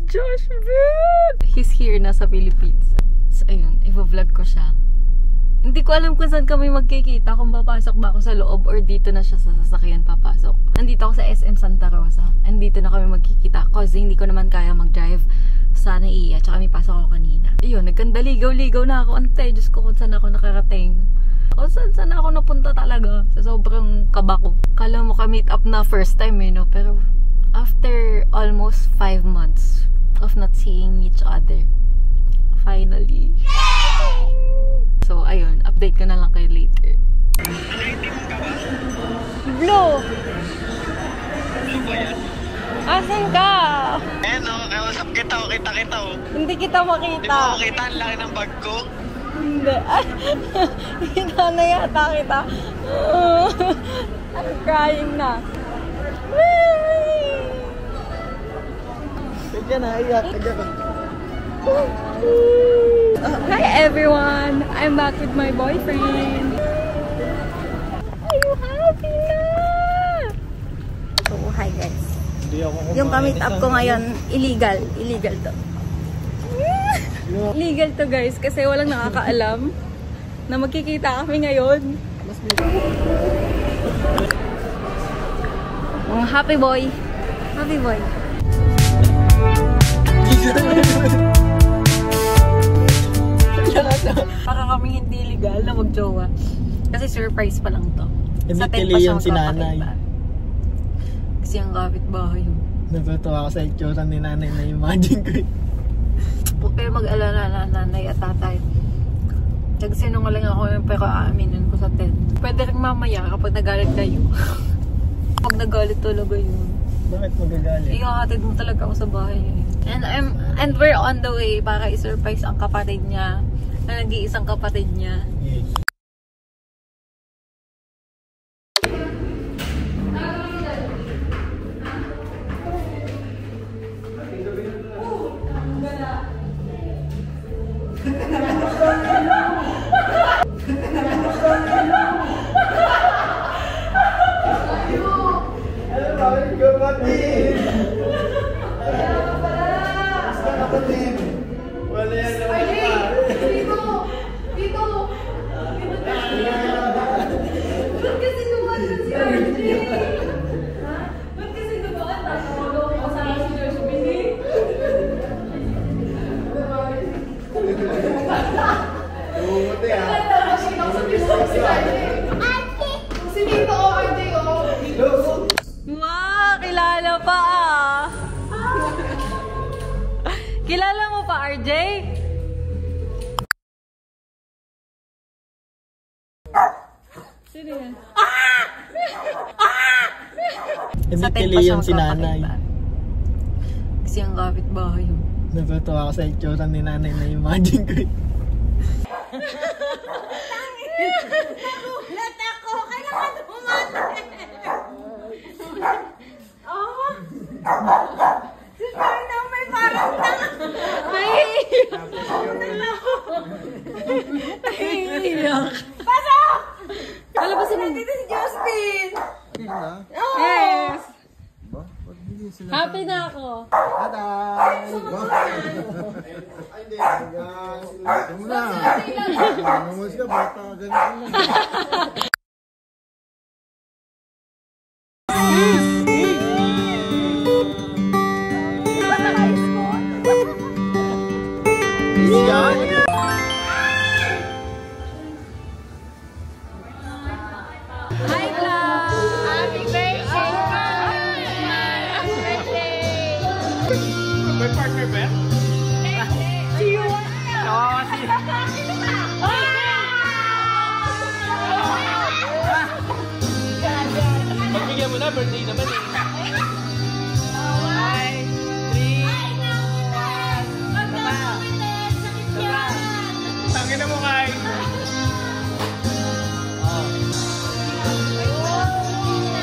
Josh, babe! He's here na sa Philippines. So, ayun, i-vlog ko siya. Hindi ko alam kung saan kami magkikita, kung papasok ba ako sa loob or dito na siya sa sasakyan papasok. Nandito ako sa SM Santa Rosa. Andito na kami magkikita kasi hindi ko naman kaya mag-drive sa Naiya. Tsaka may pasok ako kanina. Ayun, nagkandaligaw-ligaw na ako. Ante, Diyos ko kung saan ako nakarating. O saan ako napunta talaga. Sa sobrang kaba ko. Kala mo ka-meet up na first time no? Pero after almost 5 months of not seeing each other, finally. So, ayun. Update ko na lang kayo later. Blue! Blue ba yan? Asan ka? Eh no, kausap kita o kita-kita o. Hindi kita makita. Hindi mo makita, ang laki ng bag ko. Hindi. Ay, kita na yata kita. I'm crying na. Kaya na, iyak. Kaya ka. Hi everyone! I'm back with my boyfriend. Are you happy na? So, hi guys. Yung ka-meet up ko ngayon, illegal. Illegal to. Illegal to guys kasi walang nakakaalam na magkikita kami ngayon. Happy boy. Happy boy. Para kami hindi legal na mag-jowa. Kasi surprise pa lang to. Sa tent pa siya magpapakita. Kasi ang kapit-bahay yun. Natutuwa ako sa itsura ni nanay na imagine ko. Huwag kayo mag-alala na nanay at tatay. Nagsinungaling ako yung pero aaminin ko sa tent. Pwede rin mamaya kapag nagalit kayo. Kapag nagalit talaga yun. Bakit magagalit? Ihahatid mo talaga ako sa bahay yun. And we're on the way para i-surprise ang kapatid niya. Na nag-iisang kapatid niya. Yes. Kilala pa ah. Kilala mo pa, RJ? Sino yan? Sa tent pa siya si nanay. Kasi ang kapit-bahay yun. Natutuwa ako sa itsura ni nanay na imagine ko. Nagulat ako! Kailangan umatay! Si Carna may parang tanga! Naiiyak! Pasok! Kalabasin mo dito si Justin! Yes! Happy na ako! Taday! Ito mo na! Namus ka, bata ganito. May partner ba? Si Yuan! Oo, si... Magbigyan mo na, birthday naman eh. 5, 3, 2, 1, tama. Tangin na mo kay.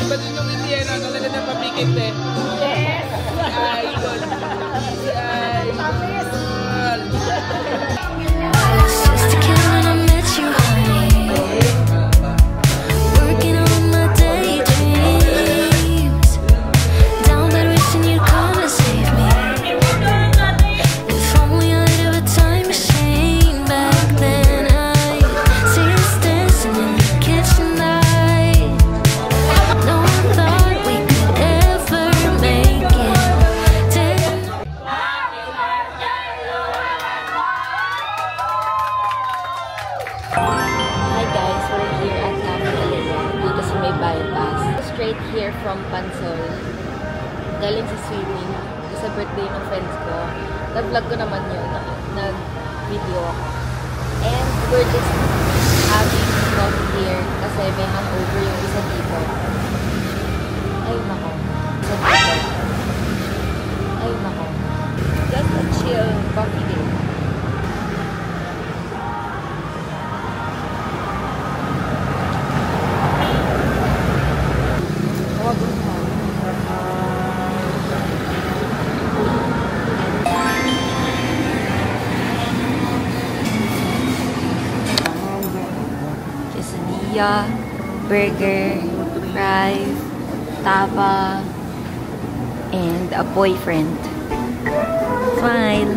Iba din yung Indiana, talaga na pabikit eh. Yes! Ay, good. from Pansol. Galing sa swimming. Sa birthday ng friends ko. Nag-vlog ko naman yun. Nag-video ako. And we're just having coffee here kasi may hangover yung isa dito. Ay, nako. Isa dito. Ay, nako. Just a chill coffee day. Quesadilla, burger, fries, tapa, and a boyfriend. Smile.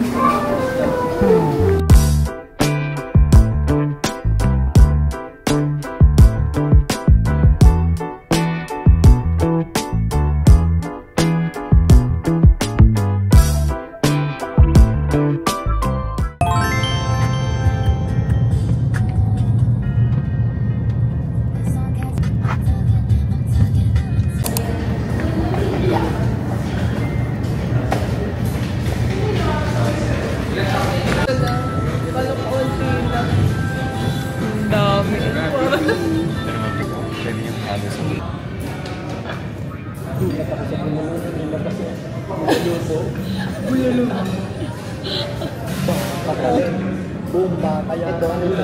Bomba, kaya doon ito.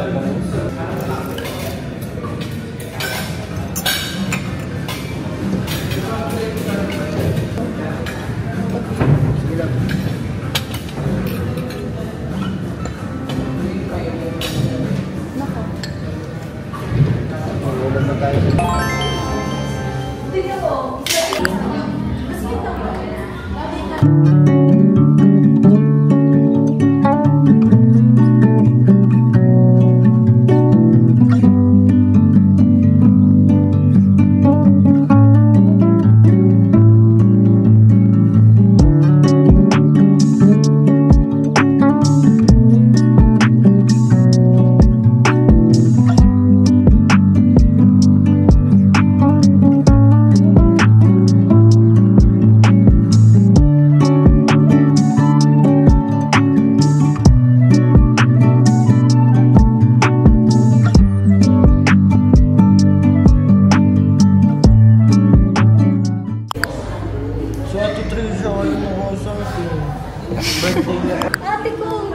Ate ko!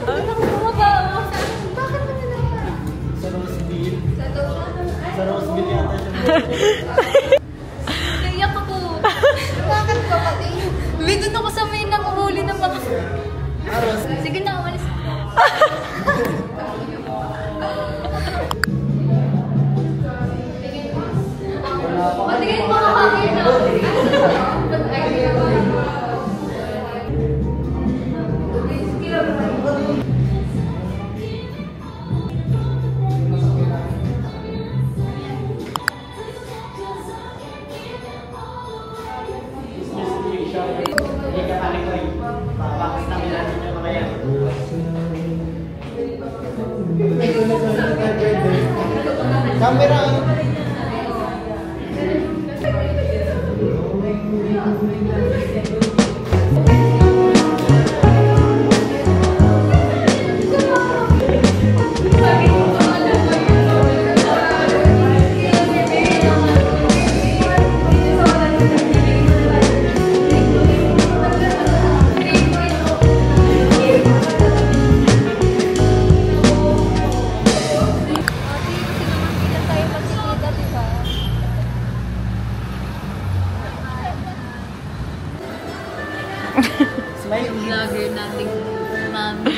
Ano ko ba? Bakit mo nalaman? Sa Roseville. Sa Roseville yata siya. Naiyak ako. Bakit ba pati? May doon ako sa may nanguhuli ng mga... Sige na, umalis. Patigin mo kakakit na. Camera. Vlogger nating mami.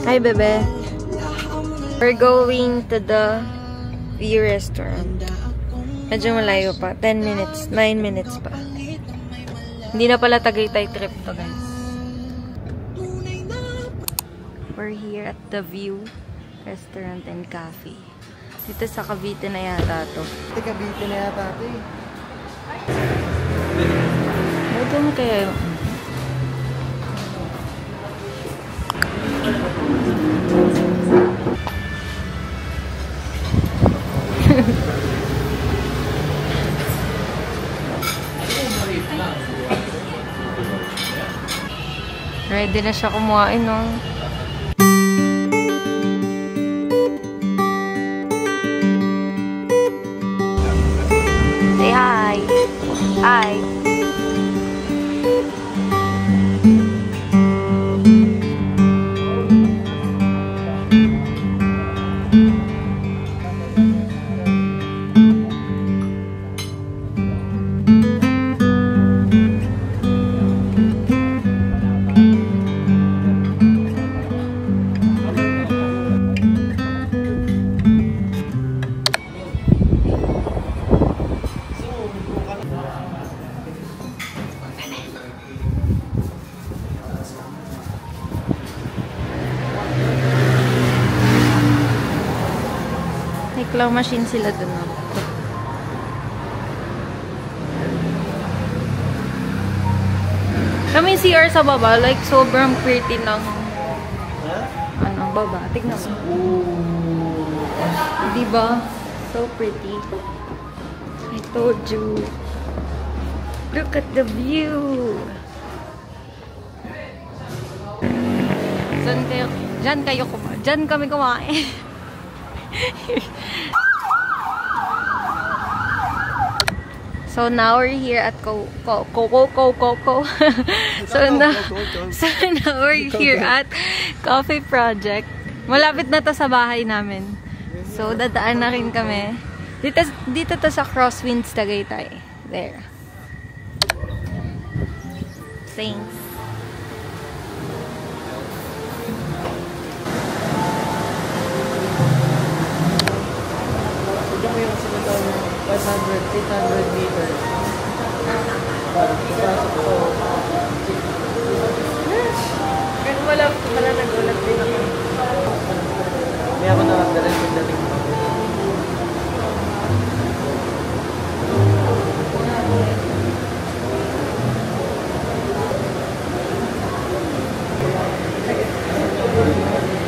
Hi, bebe. We're going to the View Restaurant. Medyo malayo pa. 10 minutes. 9 minutes pa. Hindi na pala Tagaytay trip to, guys. We're here at the View Restaurant and Cafe. Dito sa Cavite na yata to. Cavite na yata ito eh. Ito mo kaya yung... Ready na siya kumuhain, no? Say hi! Hi! May claw machine sila dun. Kami CR sa baba, like sobrang pretty ng ano, baba. Tignan mo. Diba? So pretty. I told you. Look at the view. Diyan kami kumain. So now we're here at So now we're here at Coffee Project. Malapit na to sa bahay namin. So dadaan na rin kami. Dito to sa Crosswinds Tagaytay. There. Thanks. Ito ko yung sinatawag ng 500, 800 meters. Pero wala nagulat din ako. May ako nakagalan yung dating mo.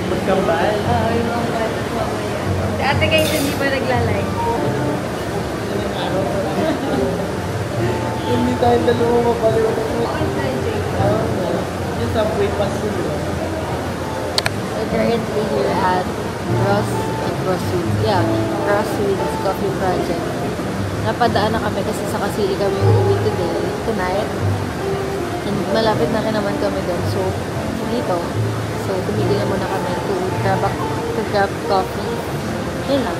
Magkambal? Oo, yung mga bata mamaya. Si ate guys, hindi pa naglalay. Hindi tayo dalawa mapaliw. Yung subway pass yun. So currently here at Crosswinds Coffee Project. Napadaan na kami kasi sa Kasili kami uuwi tonight. And malapit na rin naman kami doon. So, dito. So, tumigil na muna kami to grab coffee. Yun lang.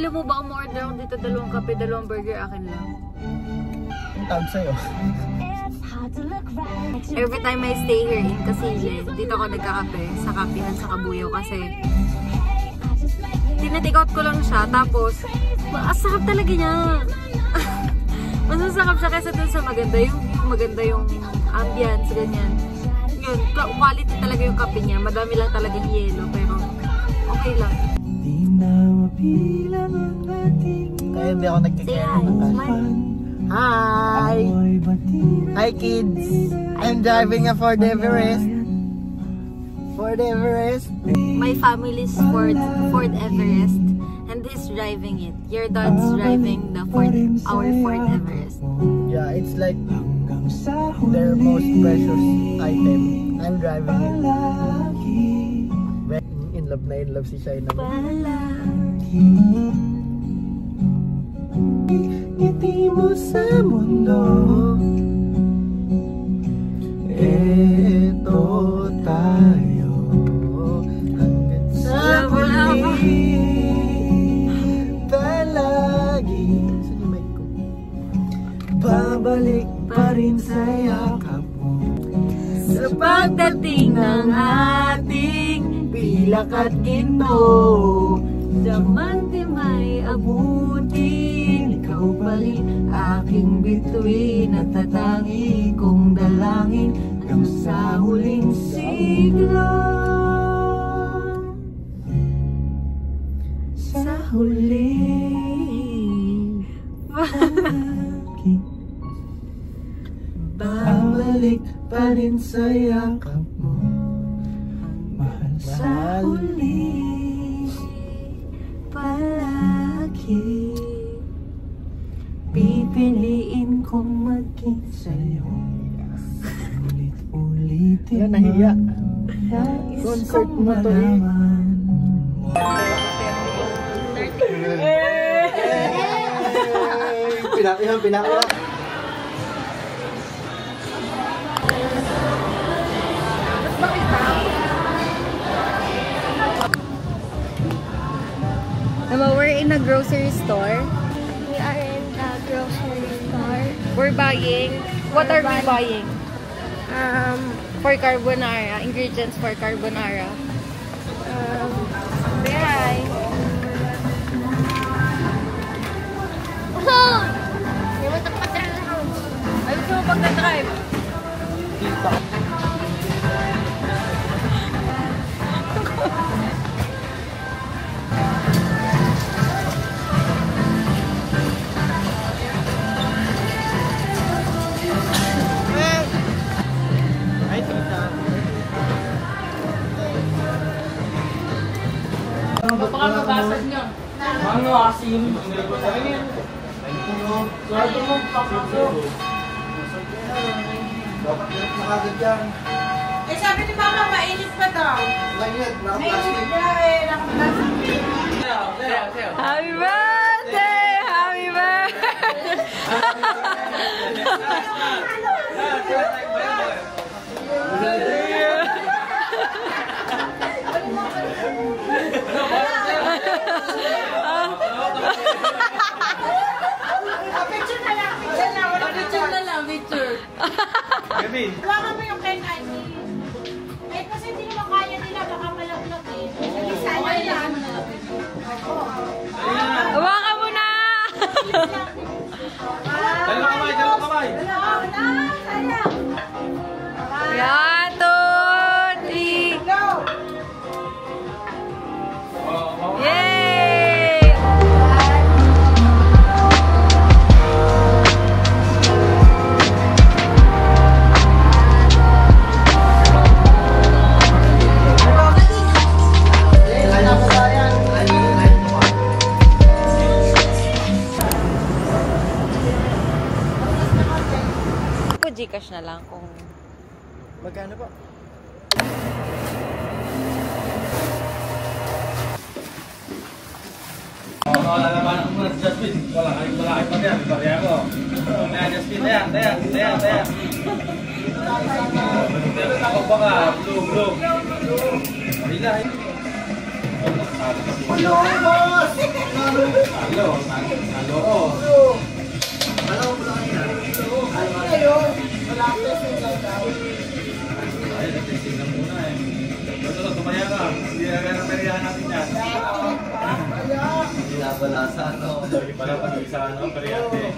Alam mo ba, umorder ako dito 2 kape, 2 burger, akin lang. Ang tawag sa'yo. Every time I stay here in Kasili, dito ako nagkakape sa kapihan sa Kabuyaw kasi tinatake out ko lang siya, tapos masarap talaga niya. Mas masarap siya kaysa dun sa maganda yung ambience, ganyan. Yun, quality talaga yung kape niya. Madami lang talagang yelo, pero okay lang. Kaya hindi ako nagkikita. Hi! Hi kids! I'm driving a Ford Everest. Ford Everest. My family's Ford Everest, and he's driving it. Your dad's driving the our Ford Everest. Yeah, it's like their most precious item. I'm driving it. In in love si Shai naman. Palagi ngiti mo sa mundo. Eto tayo hanggang sa huli. Palagi. Saan yung mic ko? Babalik pa rin sa yakap mo. sa pagdating ng ating Pilak at ginto. Diamante may abutin, ikaw pa rin aking bituin at tatangi kong dalangin hanggang sa huling siglo. Sa huling palagi, babalik pa rin sa yakap mo. Mahal Sa huli palagi, pipiliin kong maging sa'yo. Ulit-ulitin mo. Nahiya. Concert mo to eh. Pinakaya. We're in a grocery store. We are in the grocery store. We're buying. What are we buying? For carbonara. Ingredients for carbonara. Hi. Oh! Yung matapad na lang. Ay, gusto mo pagka-drive? Ay, tita. Baka mabasag niyo. Ano asim? Sarado mo, pakako. Dapat nakagad yan. Eh sabi ni Mama, mainit pa daw. Mainit, Mainit na eh, nakaplastic. Happy birthday! Happy birthday! Picture na lang, picture na. Wala Picture na lang, picture. Wala kami yung kay Annie. Eh kasi hindi naman kaya nila, baka malaplat eh. Sabi sana yan. Hawakan mo na! Dalawang kamay. Wala, sayang. Yan, 2, 3. Go! Yay! Ako Gcash na lang kung Magkano po? Wala naman ako muna sa Jasmine. Wala pa yan. Sorry ako. Kaya Jasmine, tayan. Ako pa ka. Blue. Marila eh. Hello, boss! Halo ko. Ay, nag-testing lang muna eh. Ito, tumaya ka. Hindi na kaya naperiyahan natin yan. Binabalasa, no? Lagi pala pag-isa, no? Periyate.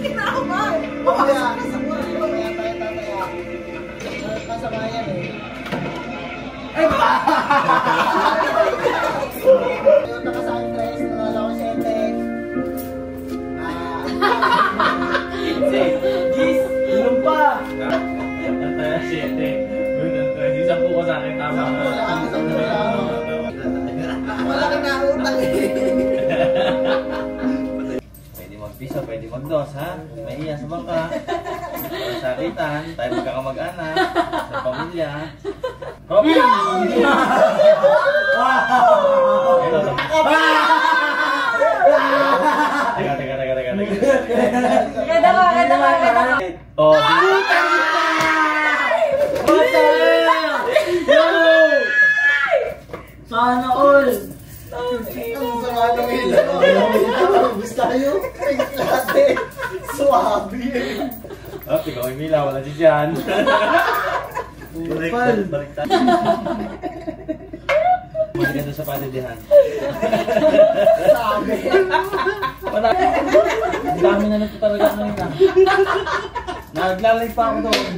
Kinakabahan. Pumasok na sa mura. Kasabayan eh. Yung nakasahin dress, nalala ko siya tek. Gis! Inom pa! Antaya 7. Isang po ko sa akin, tama. Wala ka nautang eh. Pwede mag-piso, pwede mag-dos, ha? May iya sa bangka. sakitan, tayo magkakamag-anak, sa pamilya. Robin! Teka. Ganda ka. Oh, Sana all! Ang sama ng ilaw. Bus tayo. Ay, klase. Suwabe eh. oh, ikaw may mila, wala si Jan. Baliktad. Maganda sa panidihan. Sabi. Ang dami na nito talaga kanina. Naglalay pa ako doon.